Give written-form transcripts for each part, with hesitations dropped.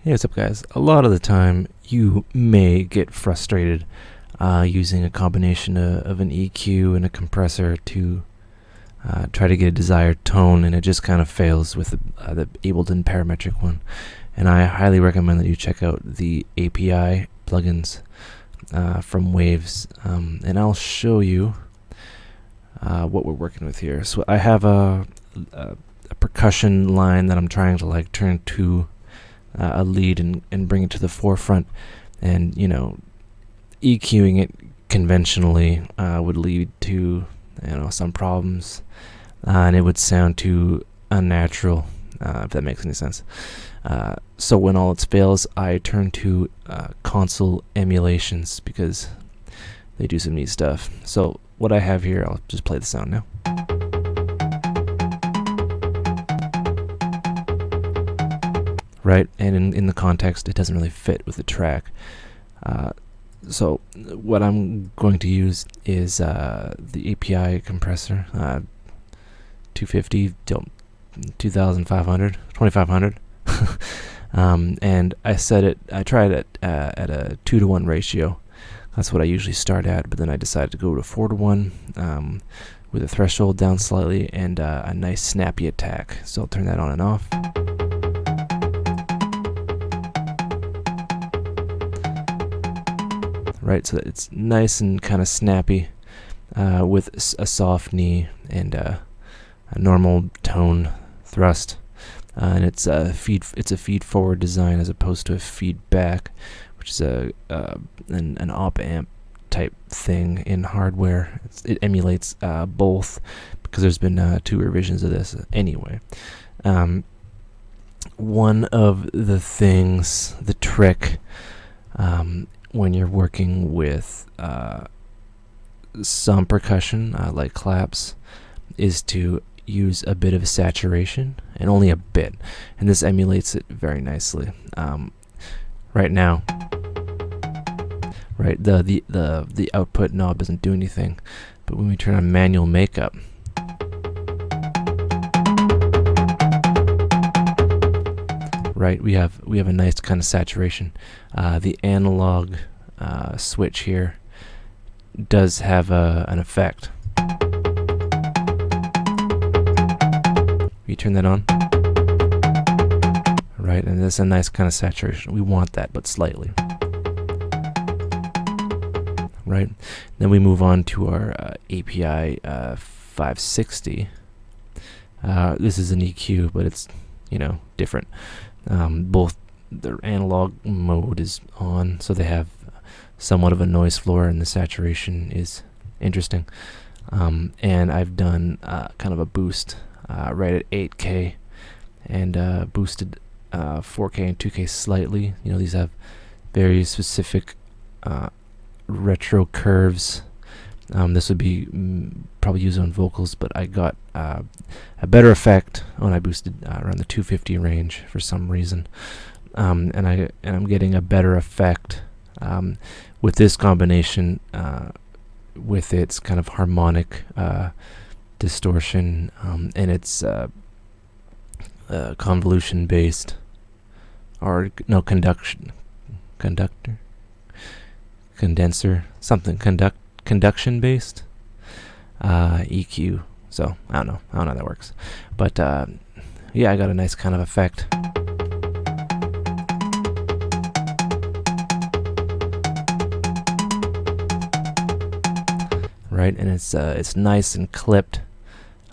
Hey, what's up, guys? A lot of the time, you may get frustrated using a combination of an EQ and a compressor to try to get a desired tone, and it just kind of fails with the Ableton parametric one. And I highly recommend that you check out the API plugins from Waves, and I'll show you what we're working with here. So I have a percussion line that I'm trying to turn to a lead and bring it to the forefront, and EQing it conventionally would lead to some problems, and it would sound too unnatural, if that makes any sense. So when all else fails, I turn to console emulations because they do some neat stuff. So what I have here, I'll just play the sound now. Right, and in the context, it doesn't really fit with the track. So what I'm going to use is the API compressor, 250 till 2500, 2500. And I tried it at a 2-to-1 ratio. That's what I usually start at, but then I decided to go to 4-to-1 with the threshold down slightly and a nice snappy attack. So I'll turn that on and off. Right, so it's nice and kind of snappy with a soft knee and a normal tone thrust, and it's a feed forward design as opposed to a feedback, which is an op amp type thing in hardware. It emulates both because there's been 2 revisions of this anyway. One of the things, the trick, when you're working with some percussion, like claps, is to use a bit of saturation, and only a bit, and this emulates it very nicely. Right now, right, the output knob doesn't do anything, but when we turn on manual makeup, right, we have a nice kind of saturation. The analog switch here does have an effect. You turn that on, right, and there's a nice kind of saturation. We want that, but slightly. Right, then we move on to our API 560. This is an EQ, but it's different. Both their analog mode is on, so they have somewhat of a noise floor, and the saturation is interesting. And I've done kind of a boost right at 8K, and boosted 4K and 2K slightly. These have very specific retro curves. This would be probably used on vocals, but I got a better effect when I boosted around the 250 range for some reason, and I'm getting a better effect with this combination, with its kind of harmonic distortion, and its convolution based, or no, condenser, something conduction based EQ. So I don't know how that works, but yeah, I got a nice kind of effect. Right, and it's nice and clipped,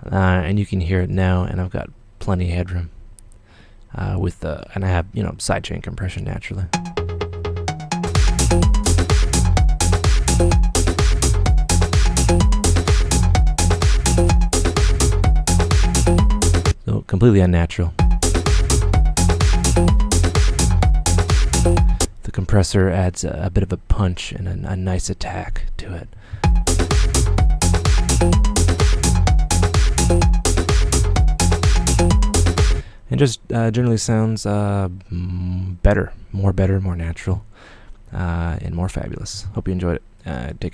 and you can hear it now, and I've got plenty of headroom and I have sidechain compression naturally. So completely unnatural. The compressor adds a bit of a punch and a nice attack to it. And just generally sounds better, more natural, and more fabulous. Hope you enjoyed it. Take care.